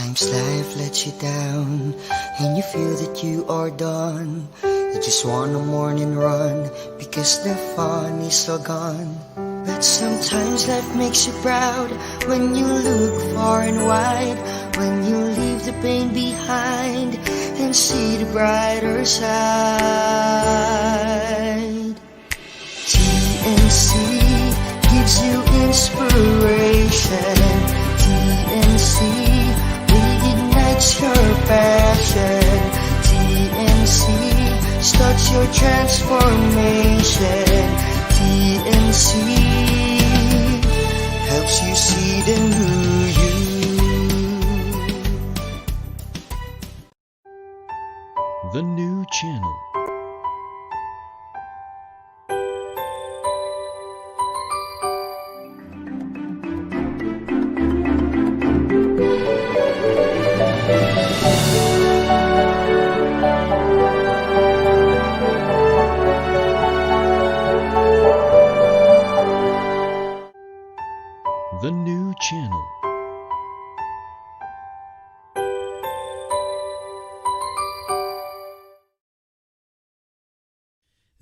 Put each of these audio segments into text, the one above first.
Sometimes life lets you down and you feel that you are done. You just want a morning run because the fun is all gone. But sometimes life makes you proud when you look far and wide, when you leave the pain behind and see the brighter side. TNC gives you inspiration. TNC reignites your passion. TNC starts your transformation. TNC helps you see the new you. The new channel. The new channel.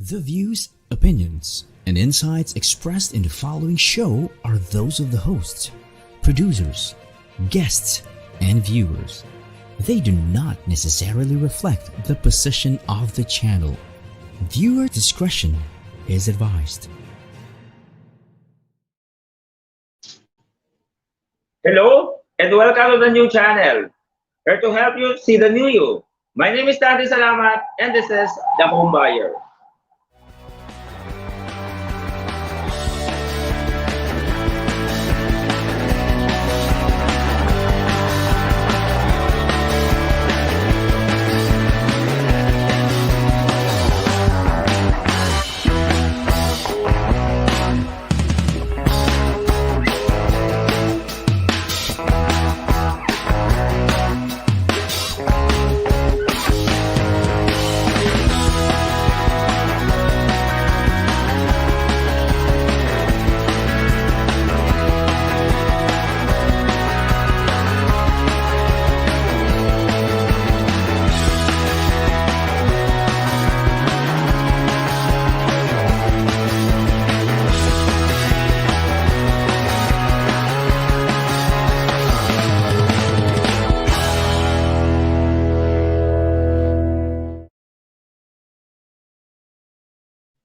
The views, opinions, and insights expressed in the following show are those of the hosts, producers, guests, and viewers. They do not necessarily reflect the position of the channel. Viewer discretion is advised. Hello and welcome to the new channel. Here to help you see the new you. My name is Dante Salamat and this is The Home Buyer.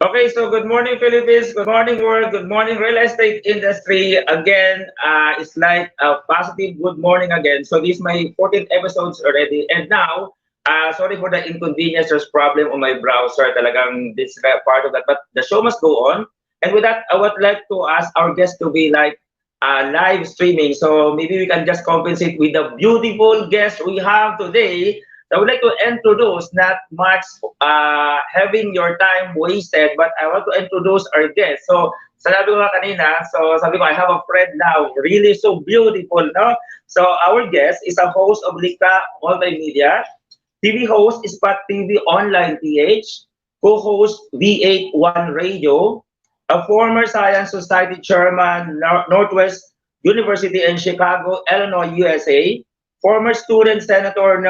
Okay, so good morning Philippines, good morning world, good morning real estate industry. Again, it's like a positive good morning again. So this is my 14th episodes already. And now, sorry for the inconvenience, there's problem on my browser. Talagang this is part of that. But the show must go on. And with that, I would like to ask our guests to be like live streaming. So maybe we can just compensate with the beautiful guest we have today. I would like to introduce, not much having your time wasted, but I want to introduce our guest. So, sabi ko nga kanina, sabi ko, I have a friend now, really so beautiful, no? So, our guest is a host of Lika Multimedia, TV host is Pat TV Online PH, co-host V81 Radio, a former Science Society chairman, Northwest University in Chicago, Illinois, USA, former student senator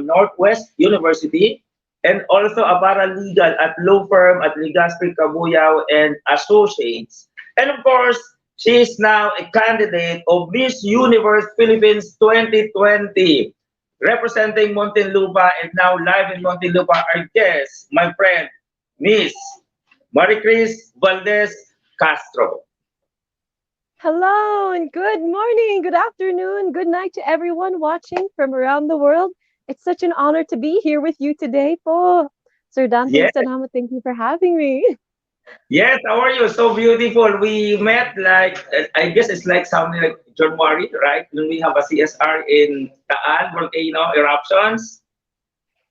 Northwest University, and also a paralegal at law firm at Legazpi Cabuyao and Associates. And of course, she is now a candidate of Miss Universe Philippines 2020, representing Muntinlupa and now live in Muntinlupa. Our guest, my friend, Miss Maricres Valdez Castro. Hello and good morning, good afternoon, good night to everyone watching from around the world. It's such an honor to be here with you today po. Sir Dante Salamat, thank you for having me. Yes, how are you? So beautiful. We met like, I guess it's like something like January, right? When we have a CSR in Taal, volcano eruptions.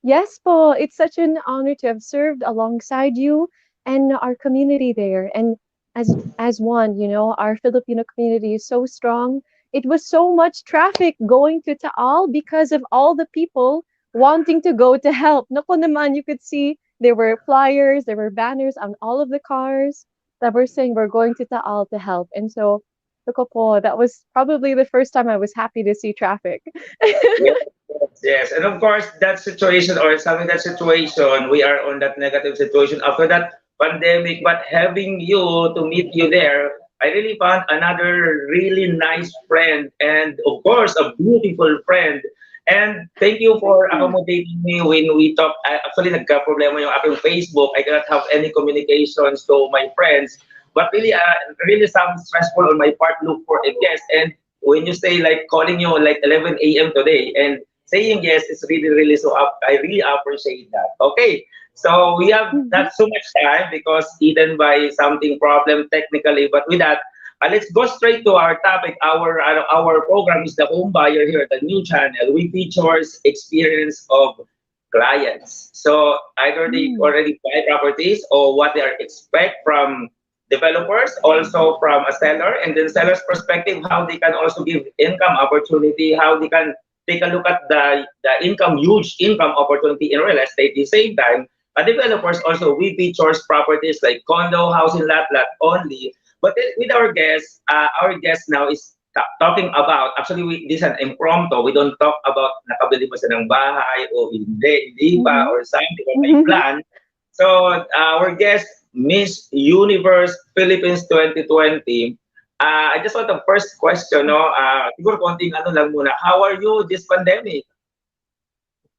Yes po, it's such an honor to have served alongside you and our community there. And as one, our Filipino community is so strong. It was so much traffic going to Taal because of all the people wanting to go to help. Naku naman, you could see there were flyers, there were banners on all of the cars that were saying we're going to Taal to help. And so Totoo po. That was probably the first time I was happy to see traffic. Yes, yes, yes. And of course, that situation or something that situation, we are on that negative situation after that pandemic. But having you to meet you there, I really found another really nice friend and of course a beautiful friend. And thank you Thank for you. accommodating me when we talk. Actually, nagka-problema yung aking Facebook. I cannot have any communications to my friends. But really, really sounds stressful on my part. Look for a guest. And when you say like calling you like 11 a.m. today and saying yes is really, really so up. I really appreciate that. Okay. So we have Mhm. not so much time because eaten by something problem technically, but with that, let's go straight to our topic. Our program is the home buyer here at the new channel. We features experience of clients. So either they Mm. already buy properties or what they are expect from developers, also from a seller, and then seller's perspective, how they can also give income opportunity, how they can take a look at the income, huge income opportunity in real estate. At the same time, developers also, we features properties like condo, housing, lot only. But then with our guest now is talking about, actually, this is an impromptu. We don't talk about nakabili ba siya ng bahay o hindi pa, Mhm. or something, or may Mhm. plan. So our guest, Miss Universe Philippines 2020. I just want the first question, no? Siguro konting ano lang muna. How are you this pandemic?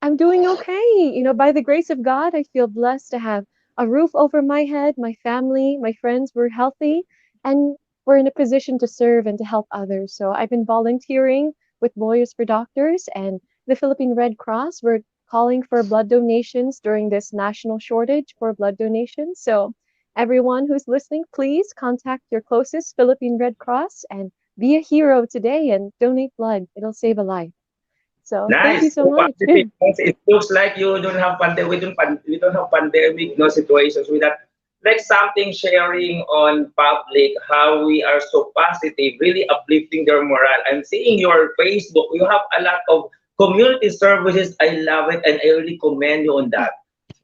I'm doing okay. By the grace of God, I feel blessed to have a roof over my head, my family, my friends were healthy, and we're in a position to serve and to help others. So I've been volunteering with Lawyers for Doctors and the Philippine Red Cross. We're calling for blood donations during this national shortage for blood donations. So everyone who's listening, please contact your closest Philippine Red Cross and be a hero today and donate blood. It'll save a life. So thank you Nice. so So much. positive. It looks like you don't have we don't have pandemic no situations with that. Like something sharing on public how we are so positive, really uplifting their morale. I'm seeing your Facebook. You have a lot of community services. I love it, and I really commend you on that.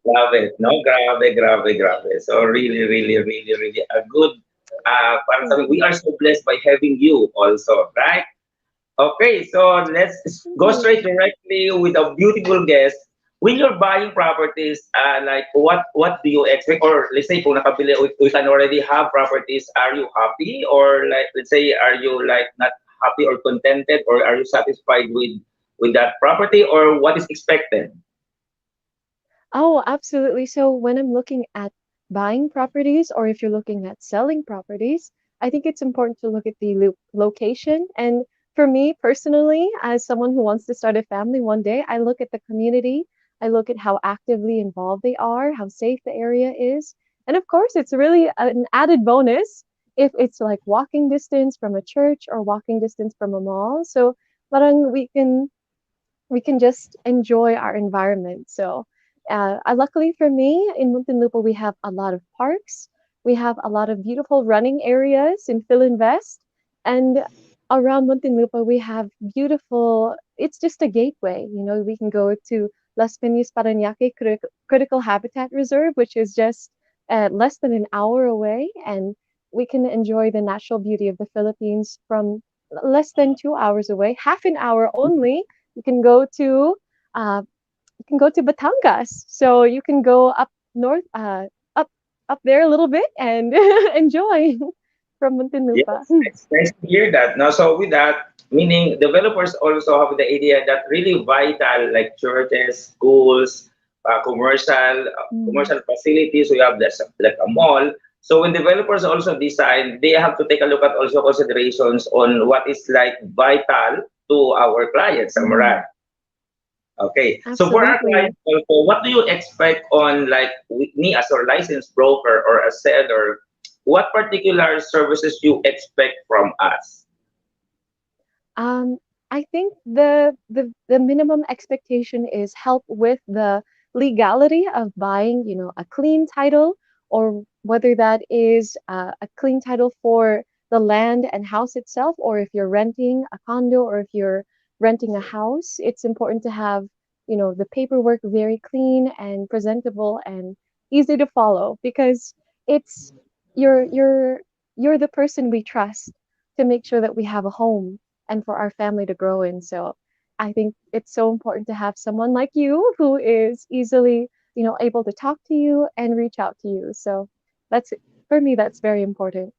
Love it. No, grabe, grabe, grabe. So really, really, really, really a good. Para Thank sabi, we you. are so blessed by having you also, right? Okay, so let's Thank go you. straight directly with a beautiful guest. When you're buying properties, like what do you expect? Or let's say kung nakabili, we can already have properties, are you happy? Or like let's say, are you like not happy or contented? Or are you satisfied with that property? Or what is expected? Oh, absolutely. So when I'm looking at buying properties or if you're looking at selling properties, I think it's important to look at the location. And for me personally, as someone who wants to start a family one day, I look at the community. I look at how actively involved they are, how safe the area is. And of course, it's really an added bonus if it's like walking distance from a church or walking distance from a mall. So parang we can just enjoy our environment. So, luckily for me, in Muntinlupa, we have a lot of parks. We have a lot of beautiful running areas in Philinvest. And around Muntinlupa, we have beautiful, it's just a gateway. We can go to Las Piñas Parañaque Critical Habitat Reserve, which is just less than an hour away. And we can enjoy the natural beauty of the Philippines from less than 2 hours away, half an hour only you can go to uh, you can go to Batangas. So you can go up north, up up there a little bit and enjoy from Muntinlupa. Yes, it's nice to hear that. Now, so with that, meaning developers also have the idea that really vital, like churches, schools, Mm. commercial facilities. We have this like a mall. So when developers also design, they have to take a look at also considerations on what is like vital to our clients. Am I right? Mm. Okay. So for our Absolutely. clients also, what do you expect on like with me as a licensed broker or a seller? What particular services you expect from us? Um, I think the minimum expectation is help with the legality of buying, a clean title, or whether that is a clean title for the land and house itself, or if you're renting a condo or if you're renting a house, it's important to have, the paperwork very clean and presentable and easy to follow because it's you're you're you're the person we trust to make sure that we have a home and for our family to grow in. So I think it's so important to have someone like you who is easily, able to talk to you and reach out to you. So that's for me, that's very important.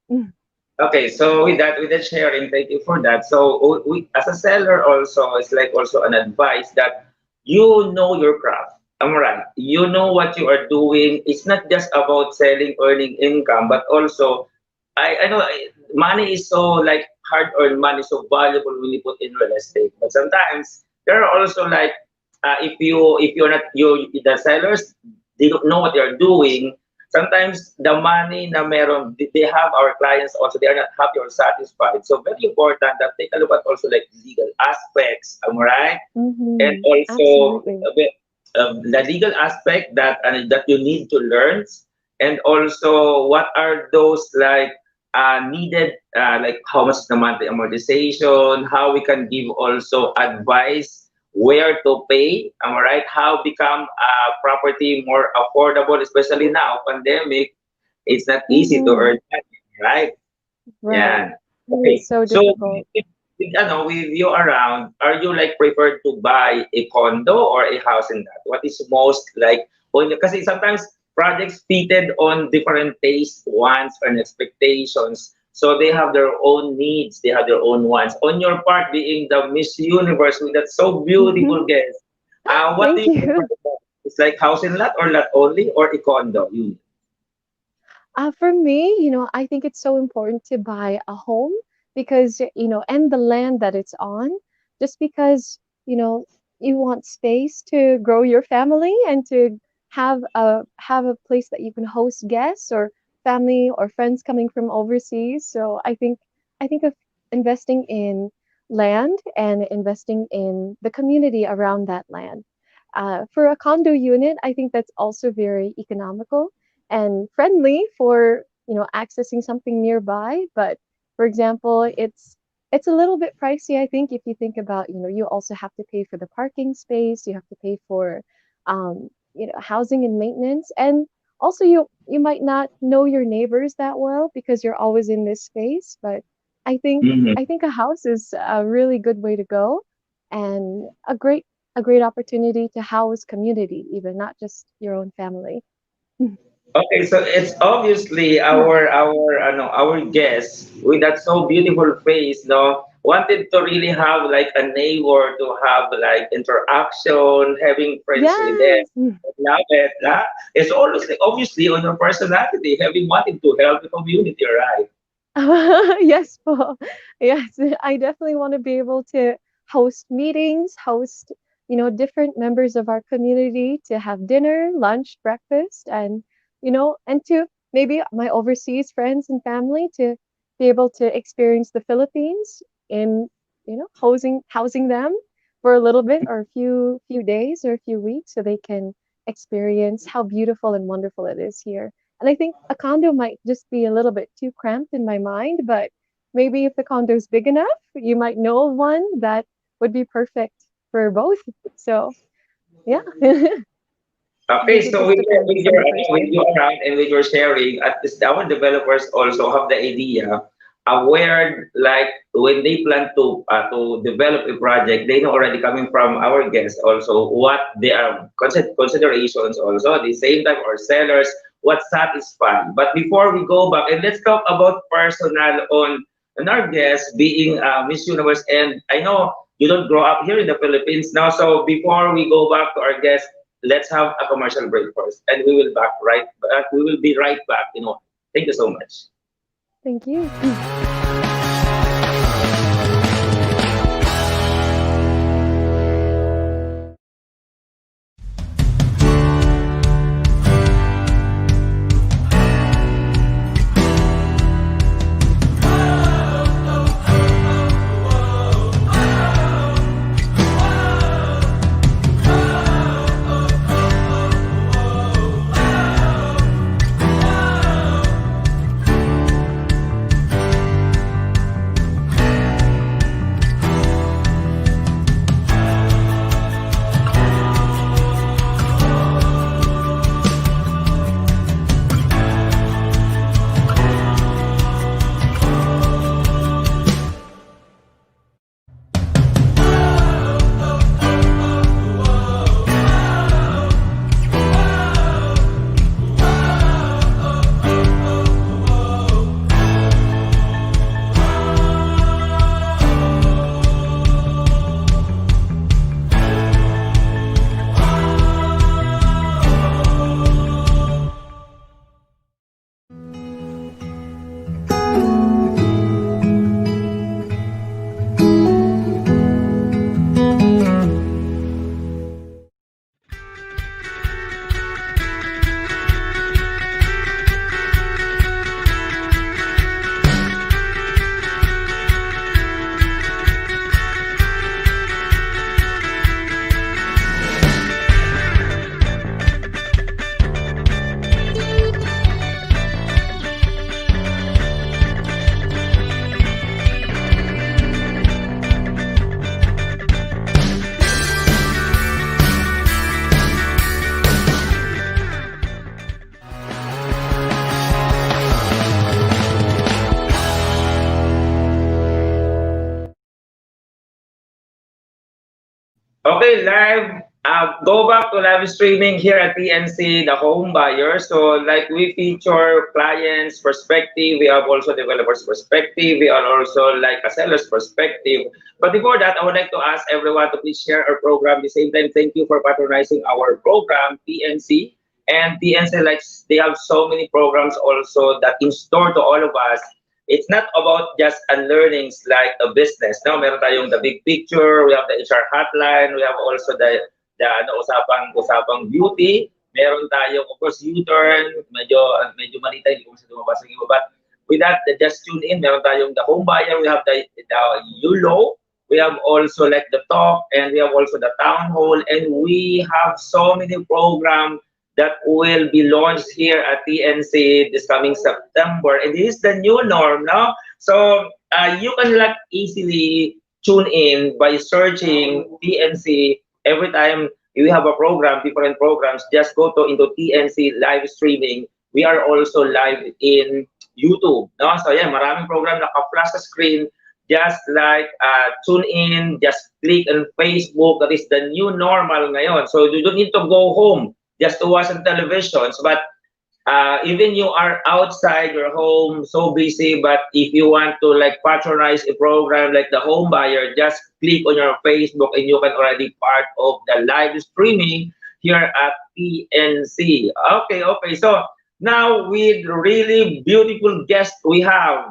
Okay, so with that sharing, thank you for that. So we, as a seller, also it's like also an advice that you know your craft. I'm right. You know what you are doing. It's not just about selling, earning income, but also I know money is so like hard-earned money, so valuable when you put in real estate. But sometimes there are also like if you're not the sellers, they don't know what they're doing. Sometimes the money na meron, they have our clients also, they are not happy or satisfied. So very important that take a look at also like legal aspects, am I right? And also Absolutely. the legal aspect that you need to learn, and also what are those like needed, like how much the monthly amortization, how we can give also advice where to pay, am I right? How become property more affordable, especially now pandemic. It's not easy to Hmm. earn money, right? Right. Yeah. It is Okay. so So difficult. with you around, are you like preferred to buy a condo or a house in that? What is most like on because sometimes projects fitted on different tastes, wants, and expectations. So they have their own needs, they have their own wants. On your part, being the Miss Universe with that so beautiful guest, what do Thank you prefer? you. It's like house and lot or lot only or a condo? You. For me, I think it's so important to buy a home because, and the land that it's on, just because, you want space to grow your family and to have a place that you can host guests or family or friends coming from overseas. So I think of investing in land and investing in the community around that land. For a condo unit, I think that's also very economical and friendly for accessing something nearby. But for example, it's a little bit pricey, I think, if you think about, you also have to pay for the parking space, you have to pay for housing and maintenance, and also you might not know your neighbors that well because you're always in this space. But i think Mhm. i think a house is a really good way to go and a great opportunity to house community, even not just your own family. Okay, so it's obviously Yeah. our no, our guest with that so beautiful face, no, wanted to really have like a neighbor to have like interaction, having friends with them. Yes. Love it. It's always like obviously on your personality, having wanted to help the community, right? Yes, Paul. Yes, I definitely want to be able to host meetings, host, different members of our community to have dinner, lunch, breakfast, and to maybe my overseas friends and family to be able to experience the Philippines in, housing them for a little bit or a few days or a few weeks so they can experience how beautiful and wonderful it is here. And I think a condo might just be a little bit too cramped in my mind, but maybe if the condo is big enough, you might know of one that would be perfect for both. So, yeah, I Okay, think it so just depends on the with person. your around and with your sharing, at least our developers also have the idea, aware like when they plan to develop a project, they know already coming from our guests also what they are considerations also at the same time or sellers what satisfied. But before we go back and let's talk about personal on our guest being Miss Universe, and I know you don't grow up here in the Philippines now. So before we go back to our guest, let's have a commercial break first, and we will back right back. We will be right back. Thank you so much. Thank you. Okay, live. Go back to live streaming here at TNC, the home buyer. So, like we feature clients' perspective. We have also developers' perspective. We are also like a seller's perspective. But before that, I would like to ask everyone to please share our program. At the same time, thank you for patronizing our program, TNC. And TNC, like they have so many programs also that in store to all of us. It's not about just learnings like a business. No, meron tayong the big picture, we have the HR hotline, we have also the ano, usapang beauty. Meron tayong, of course, U-turn, medyo malita, hindi ko masyado mabasa yung iba. But with that, just tune in. Meron tayong the home buyer, we have the YOLO, we have also like the talk, and we have also the town hall, and we have so many programs that will be launched here at TNC this coming September. And this is the new norm now. So you can like easily tune in by searching TNC every time you have a program, different programs. Just go to into TNC live streaming. We are also live in YouTube. No? So yeah, maraming program naka-flash sa screen. Just like tune in, just click on Facebook. That is the new normal ngayon. So you don't need to go home just to watch on televisions. But even you are outside your home, so busy, but if you want to like patronize a program like the home buyer, just click on your Facebook and you can already part of the live streaming here at PNC. Okay, okay. So now with really beautiful guests we have,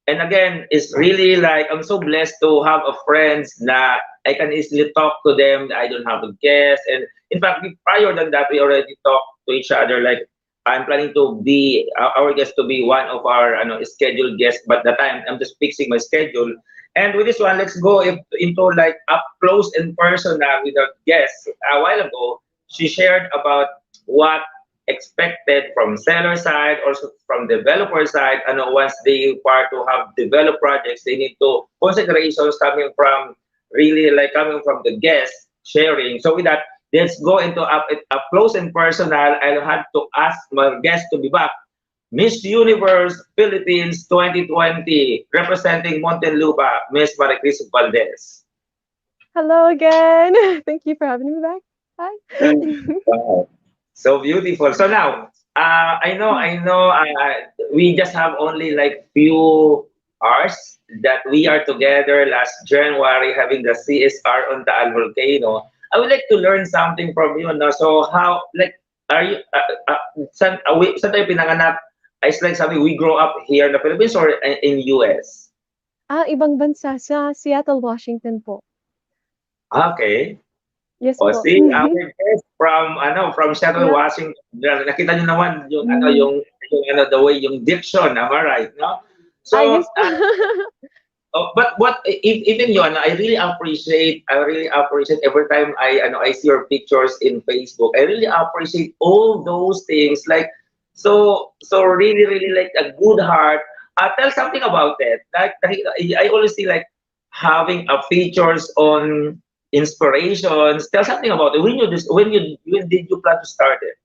and again, it's really like I'm so blessed to have a friends that I can easily talk to them. I don't have a guest, and in fact, prior than that, we already talked to each other. Like I'm planning to be our guest to be one of our scheduled guests, but that time I'm just fixing my schedule. And with this one, let's go into like up close and personal with our guest. A while ago, she shared about what expected from seller side, also from developer side. And once they part to have developed projects, they need to considerations coming from really like coming from the guest sharing. So with that, let's go into up close and personal. I'll have to ask my guest to be back. Miss Universe Philippines 2020, representing Muntinlupa, Miss Maricres Valdez. Hello again. Thank you for having me back. Hi. Wow. So beautiful. So now, we just have only like few hours that we are together last January having the CSR on the Al volcano. I would like to learn something from you. No? So how, like, are you, saan tayo pinanganak? It's like something we grow up here in the Philippines or in US? Ibang bansa sa Seattle, Washington po. Okay. Yes O po. see, our guest from Seattle, Yeah. Washington. Nakita niyo naman yung Mm. the way yung diction, am I right, no? Yes So, po. but what even yun, I really appreciate every time I see your pictures in Facebook. I really appreciate all those things, like so really really like a good heart. Tell something about it. Like I always see like having a features on inspirations. Tell something about it. When did you plan to start it?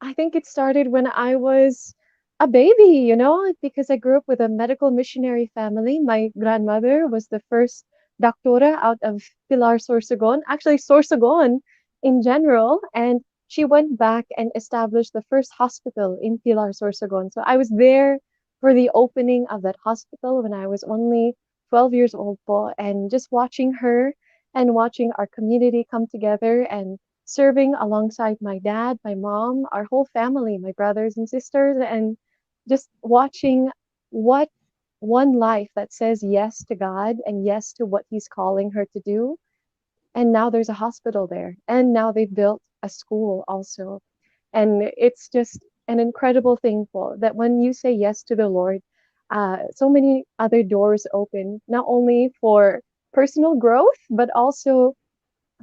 I think it started when I was a baby, because I grew up with a medical missionary family. My grandmother was the first doctora out of Pilar, Sorsogon, actually Sorsogon in general, and she went back and established the first hospital in Pilar, Sorsogon. So I was there for the opening of that hospital when I was only 12 years old po, and just watching her and watching our community come together and serving alongside my dad, my mom, our whole family, my brothers and sisters, and just watching what one life that says yes to God and yes to what He's calling her to do. And now there's a hospital there. And now they've built a school also. And it's just an incredible thing, Paul, that when you say yes to the Lord, so many other doors open, not only for personal growth, but also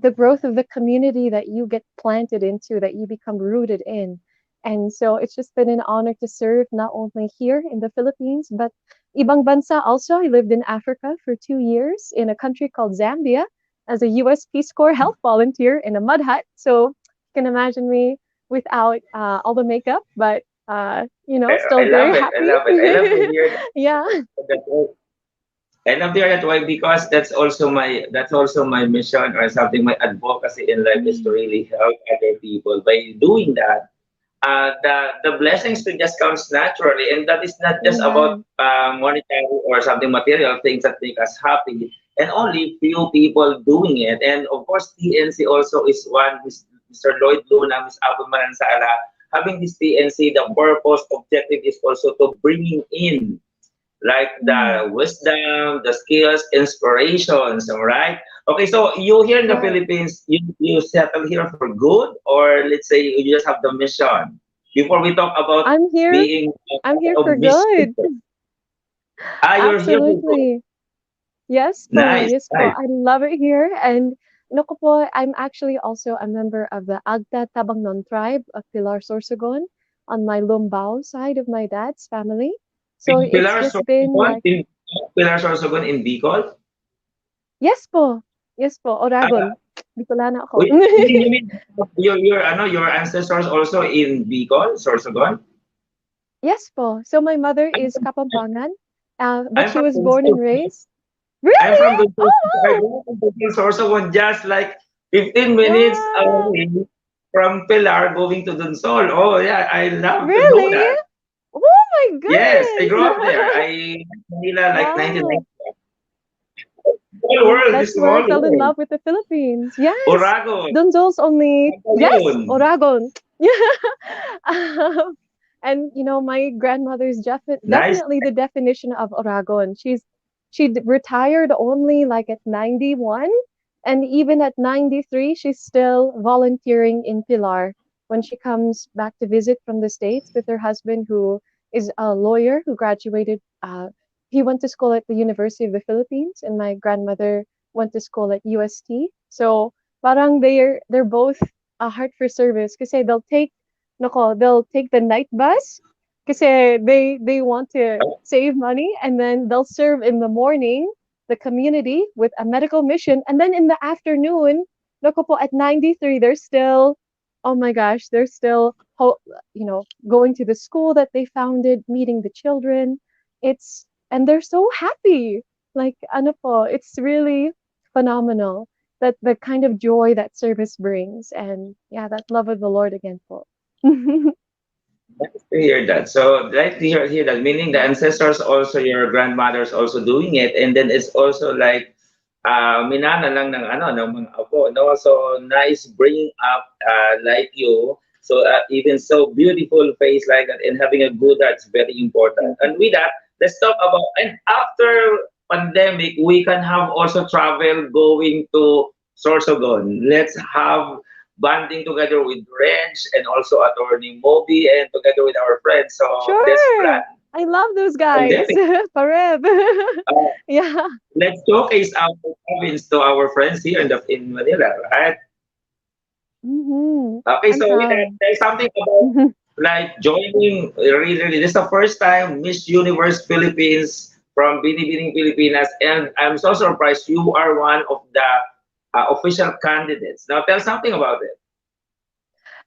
the growth of the community that you get planted into, that you become rooted in. And so it's just been an honor to serve not only here in the Philippines, but ibang bansa also. I lived in Africa for 2 years in a country called Zambia as a US Peace Corps health volunteer in a mud hut. So you can imagine me without all the makeup, but I still very love it. I happy. love it. I love to hear Yeah. that. I love to hear that. Why? Because that's also my mission or something. My advocacy in life is to Mm. really help other people. By doing that, the blessings will just comes naturally, and that is not just about Amen. monetary or something material things that make us happy, and only few people doing it. And of course, TNC also is one. Mr. Lloyd Luna, Miss Abu Manansala, having this TNC, the purpose objective is also to bringing in like Mm. the wisdom, the skills, inspirations, all right? Okay, so you here in the Right. Philippines, you settle here for good, or let's say you just have the mission? Before we talk about I'm here. being I'm here a for mission, good. you're here for good. Absolutely. Yes po. Nice, Yes po. nice. I love it here. And naku po, I'm actually also a member of the Agta Tabangnon Tribe of Pilar Sorsogon on my Lumbao side of my dad's family. So it's Pilar just been Sorsogon like, in Pilar Sorsogon in Bicol. yes po. Yes po. Uh, Oragon. Bicolana ako. you mean your ancestors also in Bicol, Sorsogon? Yes po. So my mother is I'm Kapampangan, but I'm she from was born and Bicol. raised. I'm Really? from the I Oh, grew up in the Sorsogon, just like 15 minutes wow. away from Pilar going to Dunsol. Oh yeah, I love to know Really? that. Oh my Yes, I grew up there. goodness. I Manila like Wow. 1990. Small Yeah, world, this that's where I small fell in world. love with the Philippines. Yes. Oragon, Dunzol's only, yes, Pantaleon. Oragon. Yeah. And my grandmother's Nice. definitely the definition of Oragon. Retired only like at 91, and even at 93 she's still volunteering in Pilar when she comes back to visit from the States with her husband who is a lawyer who graduated he went to school at the University of the Philippines, and my grandmother went to school at UST. So parang they're both a heart for service kasi they'll take the night bus kasi they want to save money, and then they'll serve in the morning the community with a medical mission, and then in the afternoon nako po at 93 they're still, oh my gosh, they're still going to the school that they founded, meeting the children. It's and they're so happy. Like ano po, it's really phenomenal that the kind of joy that service brings, and yeah, that love of the Lord again po. Nice to hear that. So like to hear that, meaning the ancestors also, your grandmothers also doing it, and then it's also like minana lang ng ng mga apo, no? So nice bringing up like you. So even so beautiful face like that and having a good heart is very important. Thank you. And with that, let's talk about, and after pandemic, we can have also travel going to Sorsogon. Let's have bonding together with Reg and also Attorney Moby and together with our friends. So let's Sure. plan I love those guys. pandemic. Pareb. Uh, Yeah. let's showcase our province to our friends here in Manila, right? Okay, I'm so with that, proud. there's something about like joining really, this is the first time Miss Universe Philippines from Binibining Pilipinas, and I'm so surprised you are one of the official candidates. Now tell something about it.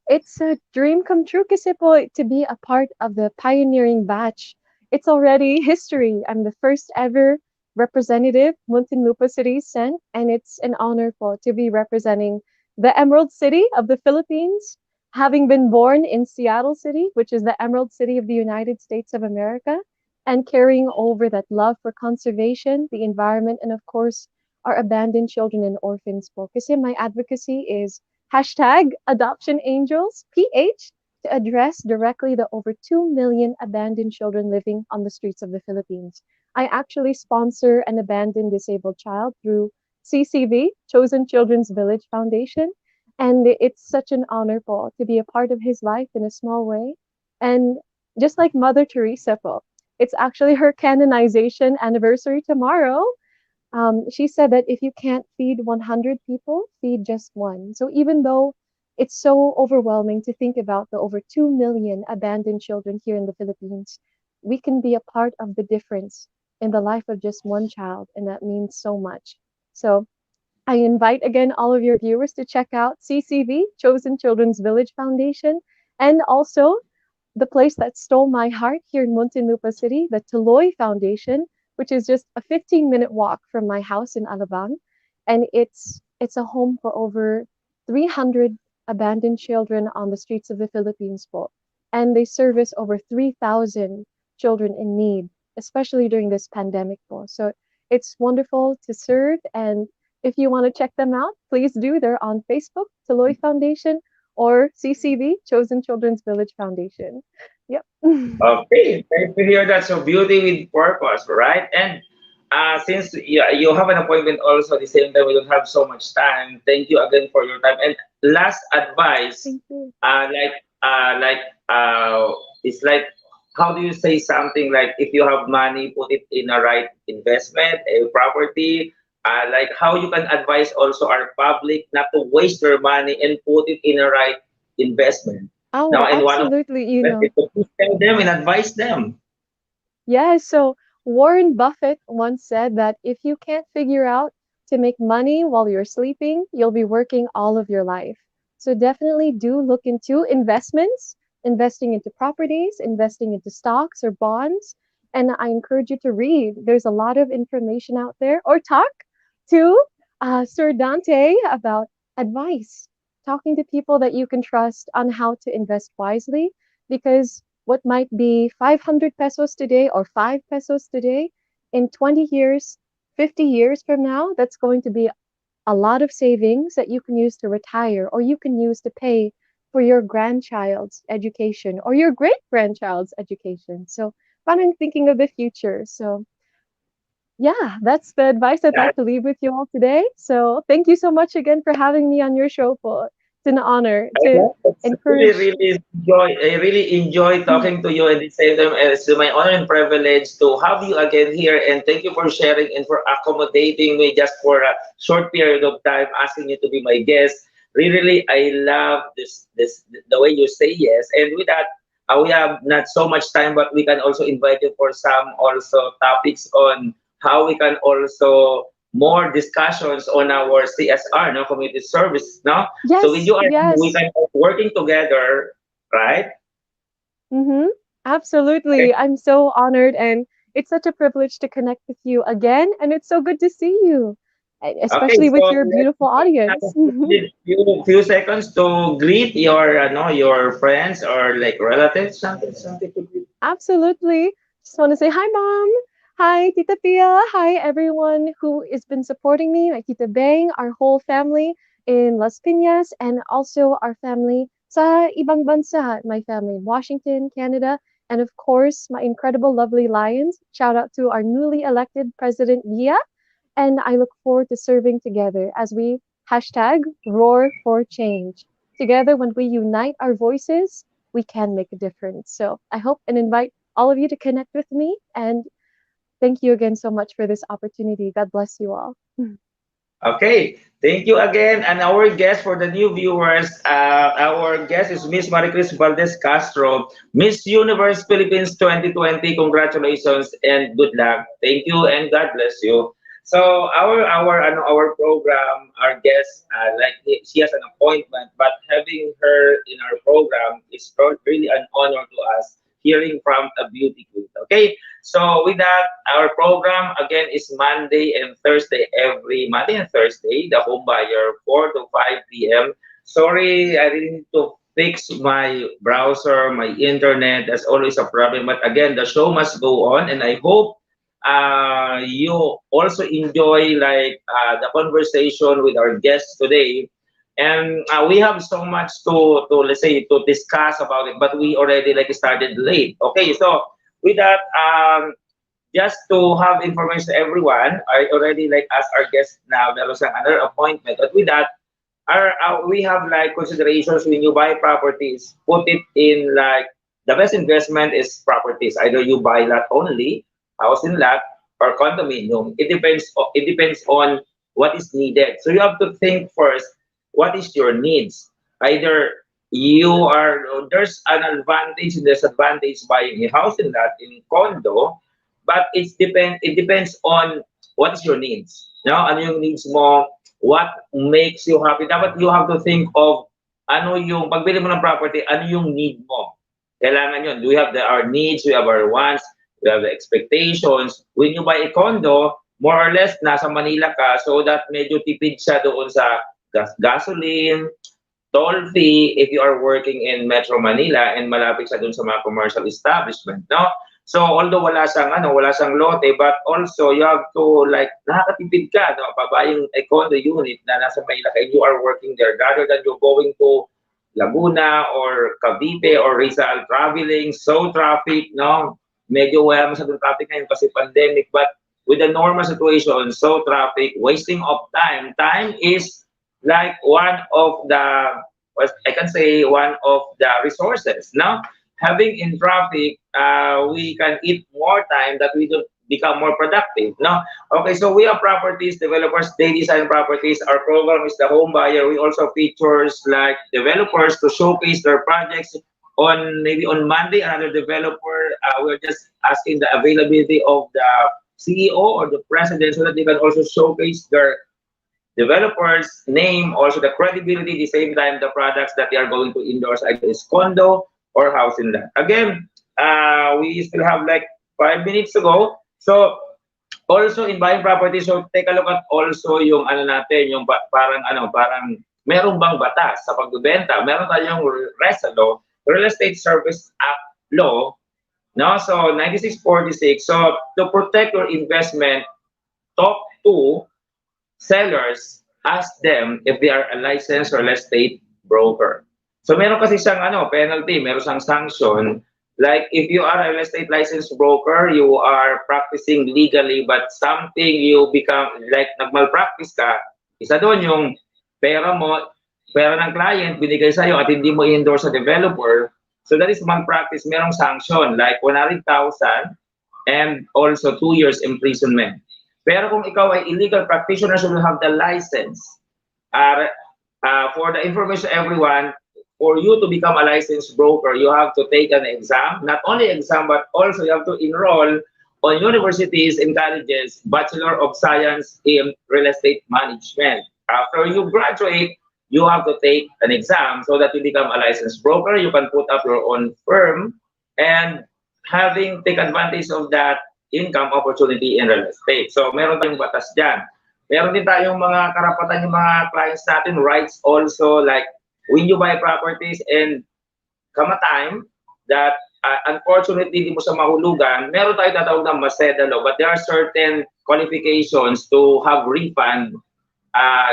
It's a dream come true kasi po to be a part of the pioneering batch. It's already history. I'm the first ever representative Muntinlupa City sent, and it's an honor po to be representing the Emerald City of the Philippines, having been born in Seattle City, which is the Emerald City of the United States of America, and carrying over that love for conservation, the environment, and of course, our abandoned children and orphans po. Kasi my advocacy is hashtag Adoption Angels PH to address directly the over 2 million abandoned children living on the streets of the Philippines. I actually sponsor an abandoned disabled child through CCV, Chosen Children's Village Foundation. And it's such an honor po to be a part of his life in a small way. And just like Mother Teresa po, it's actually her canonization anniversary tomorrow. She said that if you can't feed 100 people, feed just one. So even though it's so overwhelming to think about the over 2 million abandoned children here in the Philippines, we can be a part of the difference in the life of just one child, and that means so much. So I invite again all of your viewers to check out CCV, Chosen Children's Village Foundation, and also the place that stole my heart here in Muntinlupa City, the Tuloy Foundation, which is just a 15-minute walk from my house in Alabang, and it's a home for over 300 abandoned children on the streets of the Philippines po. And they service over 3,000 children in need, especially during this pandemic po. So it's wonderful to serve, and if you want to check them out, please do. They're on Facebook, Taloy Foundation, or CCV, Chosen Children's Village Foundation. Yep. Okay, nice to hear that. So beauty with purpose, right? And since you have an appointment also at the same time, we don't have so much time. Thank you again for your time. And last advice, Thank you. uh, like like it's like, how do you say something like, if you have money, put it in a right investment, a property. Like how you can advise also our public not to waste their money and put it in a right investment. Now, Oh, and one of absolutely. the best is to tell them and advise them. Yeah, so Warren Buffett once said that if you can't figure out to make money while you're sleeping, you'll be working all of your life. So definitely do look into investments, investing into properties, investing into stocks or bonds. And I encourage you to read. There's a lot of information out there, or talk to Sir Dante about advice, talking to people that you can trust on how to invest wisely, because what might be 500 pesos today or 5 pesos today, in 20 years, 50 years from now, that's going to be a lot of savings that you can use to retire, or you can use to pay for your grandchild's education or your great grandchild's education. So, I'm thinking of the future. So, yeah, that's the advice I'd like to leave with you all today. So, thank you so much again for having me on your show, po. It's an honor to It's encourage. I really enjoy talking to you, and at the same time, it's my honor and privilege to have you again here. And thank you for sharing and for accommodating me just for a short period of time, asking you to be my guest. Really, I love this the way you say yes. And with that, we have not so much time, but we can also invite you for some also topics on how we can also more discussions on our CSR, no, community service, no. So with Yes, you, we yes. can working together, right? Mm-hmm. Absolutely. I'm so honored, and it's such a privilege to connect with you again. And it's so good to see you, Okay, especially so with your let's beautiful take audience. another few seconds to greet your no, your friends or like relatives, something to greet. Absolutely. Just want to say hi, Mom. Hi, Tita Pia. Hi, everyone who has been supporting me, my Tita Bang, our whole family in Las Piñas, and also our family sa ibang bansa, my family in Washington, Canada, and of course, my incredible, lovely Lions. Shout out to our newly elected President Gia, and I look forward to serving together as we hashtag roar for change. Together, when we unite our voices, we can make a difference. So I hope and invite all of you to connect with me. And thank you again so much for this opportunity. God bless you all. Okay, thank you again. And our guest for the new viewers, our guest is Miss Maricres Valdez Castro, Miss Universe Philippines 2020. Congratulations and good luck. Thank you and God bless you. So our program, our guest, like she has an appointment, but having her in our program is really an honor to us. Hearing from a beauty queen. Okay, so with that, our program again is Monday and Thursday, every Monday and Thursday, the home buyer, 4 to 5 p.m. Sorry, I really need to fix my browser, my internet. That's always a problem. But again, the show must go on, and I hope you also enjoy like the conversation with our guests today. And we have so much to let's say to discuss about it, but we already like started late. Okay, so with that, just to have information to everyone, I already like asked our guest now. There was another appointment, but with that, we have like considerations when you buy properties. Put it in like the best investment is properties. Either you buy lot only, house in lot, or condominium. It depends on what is needed. So you have to think first. What is your needs? Either you are there's an advantage and disadvantage buying a house in lot in condo, but it depends on what is your needs. No, ano yung needs mo, what makes you happy. Dapat you have to think of ano yung pagbili mo ng property, ano yung need mo. Kailangan yun. Do we have our needs, we have our wants. we have the expectations. When you buy a condo, more or less, nasa Manila ka, so that medyo tipid siya doon sa gasoline, toll fee if you are working in Metro Manila and malapit siya dun sa mga commercial establishment, no? So although wala siyang lote, but also you have to like nakakatipid ka, no? Pabayang a condo unit na nasa Manila and you are working there rather than you going to Laguna or Cavite or Rizal traveling, so traffic, no? Medyo wala masyadong traffic ngayon kasi pandemic, but with the normal situation, so traffic, wasting of time. Time is like one of the, I can say, one of the resources. Now, having in traffic, we can eat more time that we don't become more productive. No? Okay, so we have properties, developers, they design properties. Our program is the home buyer. We also features like developers to showcase their projects. On maybe on Monday, another developer, we're just asking the availability of the CEO or the president so that they can also showcase their developers name, also the credibility, the same time the products that they are going to endorse, either is condo or housing land. Again, we still have like 5 minutes to go. So also in buying property, so take a look at also yung ano natin, yung parang meron bang batas sa pagbebenta? Meron tayong RESA law, Real Estate Service Act law, no? So 9646. So to protect your investment, talk to sellers, ask them if they are a licensed real estate broker. So meron kasi siyang penalty, meron siyang sanction. Like if you are a real estate licensed broker, you are practicing legally, but something you become like nagmalpractice ka, isa doon yung pera ng client binigay sa'yo at hindi mo i-endorse sa developer. So that is malpractice, merong sanction like 100,000 and also 2 years imprisonment. Pero kung ikaw ay illegal practitioner, so you have the license. For the information everyone, for you to become a licensed broker, you have to take an exam. Not only exam, but also you have to enroll on universities and colleges, Bachelor of Science in Real Estate Management. After you graduate, you have to take an exam so that you become a licensed broker. You can put up your own firm and take advantage of that income opportunity in real estate. So meron tayong batas dyan. Meron din tayong mga karapatan yung mga clients natin, rights also, like when you buy properties and come a time that unfortunately hindi mo siya mahulugan, meron tayong tatawag ng Maseda law, but there are certain qualifications to have refund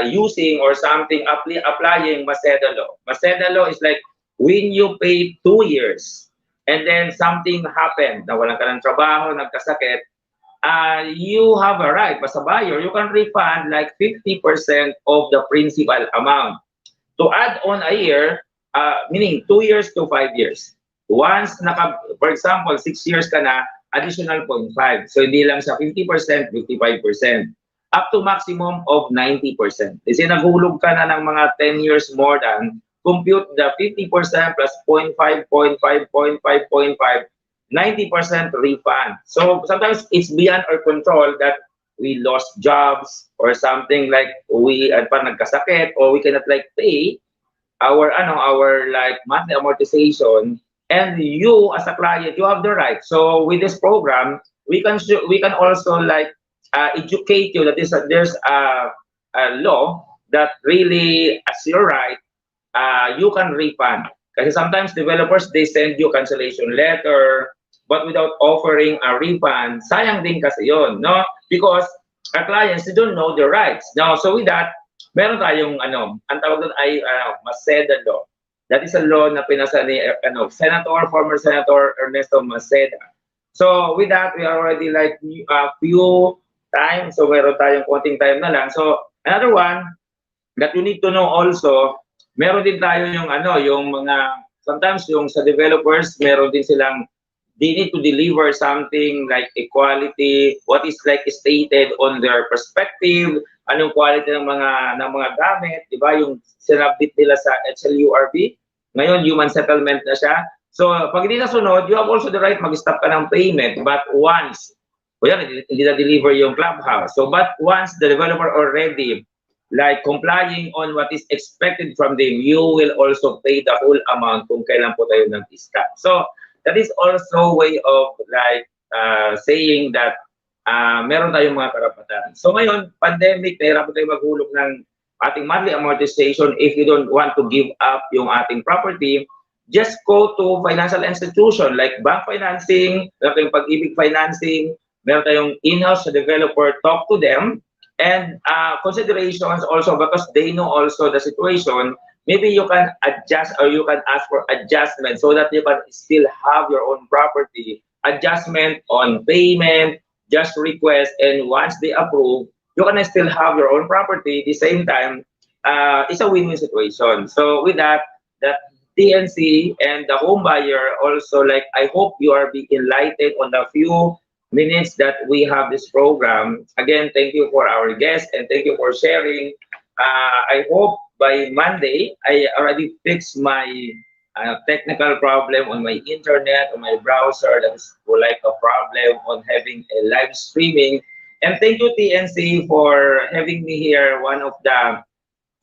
using or something applying Maseda law. Maseda law is like when you pay 2 years and then something happened, nawalan ka ng trabaho, nagkasakit, you have a right, as a buyer, you can refund like 50% of the principal amount. To add on a year, meaning 2 years to 5 years. Once, for example, 6 years ka na, additional 0.5. So hindi lang sa 50%, 55%. Up to maximum of 90%. Kasi naghulog ka na ng mga 10 years more than, compute the 50% plus 0.5, 0.5, 0.5, 0.5, 90% refund. So sometimes it's beyond our control that we lost jobs or something like we nagkasakit or we cannot like pay our like monthly amortization, and you as a client, you have the right. So with this program, we can also like educate you that there's a law that really as your right, you can refund. Kasi sometimes developers, they send you cancellation letter, but without offering a refund. Sayang din kasi yun, no? Because our clients, they don't know their rights. Now, so with that, meron tayong, ang tawag doon ay Maseda law. That is a law na pinasa ni former Senator Ernesto Maseda. So with that, we are already like a few times, so meron tayong konting time na lang. So another one that you need to know also, meron din tayo yung yung mga, sometimes yung sa developers, meron din silang, they need to deliver something like equality, what is like stated on their perspective, anong quality ng mga gamit, di ba? Yung sinabit nila sa HLURB, ngayon human settlement na siya. So pag hindi nasunod, you have also the right mag-stop ka ng payment, but once, hindi na-deliver yung clubhouse. So but once the developer already like complying on what is expected from them, you will also pay the whole amount kung kailan po tayo nag-stop. So that is also way of like saying that meron tayong mga karapatan. So ngayon, pandemic, nahirapan tayo maghulog ng ating monthly amortization. If you don't want to give up yung ating property, just go to financial institution like bank financing, meron tayong pag-ibig financing, meron tayong in-house developer, talk to them, and considerations also because they know also the situation. Maybe you can adjust or you can ask for adjustment so that you can still have your own property. Adjustment on payment, just request, and once they approve, you can still have your own property. At the same time, it's a win-win situation. So with that, the TNC and the home buyer also, like, I hope you are being enlightened on the few minutes that we have this program. Again, thank you for our guests and thank you for sharing. I hope by Monday, I already fixed my technical problem on my internet, on my browser. That's like a problem on having a live streaming. And thank you, TNC, for having me here, one of the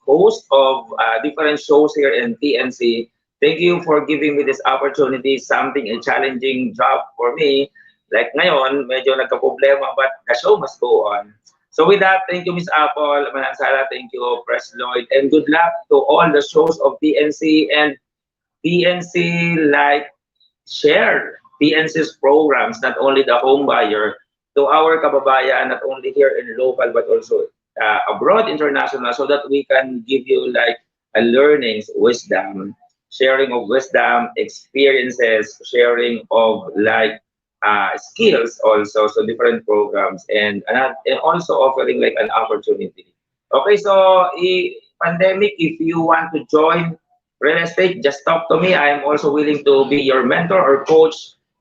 hosts of different shows here in TNC. Thank you for giving me this opportunity, something a challenging job for me. Like ngayon, medyo nagka-problema, but the show must go on. So with that, thank you, Miss Apple, Manansara, thank you, Press Lloyd, and good luck to all the shows of TNC. And TNC, like, share TNC's programs, not only the home buyer, to our kababayan, not only here in local, but also abroad, international, so that we can give you like a learnings, wisdom, sharing of wisdom, experiences, sharing of like skills also, so different programs, and also offering like an opportunity. Okay, so pandemic, if you want to join real estate, just talk to me. I am also willing to be your mentor or coach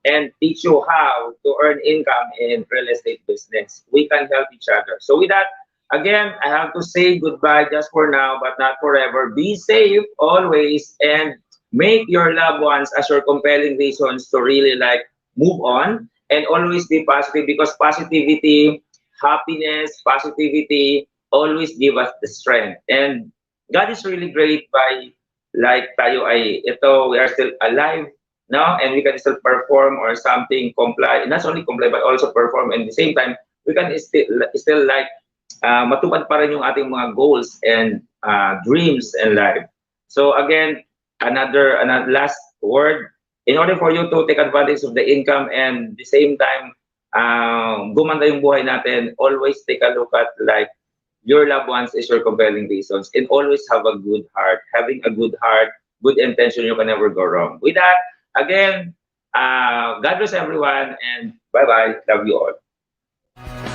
and teach you how to earn income in real estate business. We can help each other. So with that, again, I have to say goodbye just for now, but not forever. Be safe always and make your loved ones as your compelling reasons to really like move on, and always be positive, because positivity, happiness, positivity always give us the strength. And God is really great by like tayo ay ito, we are still alive now, and we can still perform or something, comply, not only comply but also perform, and at the same time we can still like matupad pa rin yung ating mga goals and dreams in life. So again, another last word, in order for you to take advantage of the income and the same time gumanda yung buhay natin, always take a look at like your loved ones is your compelling reasons, and always have a good heart. Having a good heart, good intention, you can never go wrong. With that, again, God bless everyone, and bye-bye. Love you all.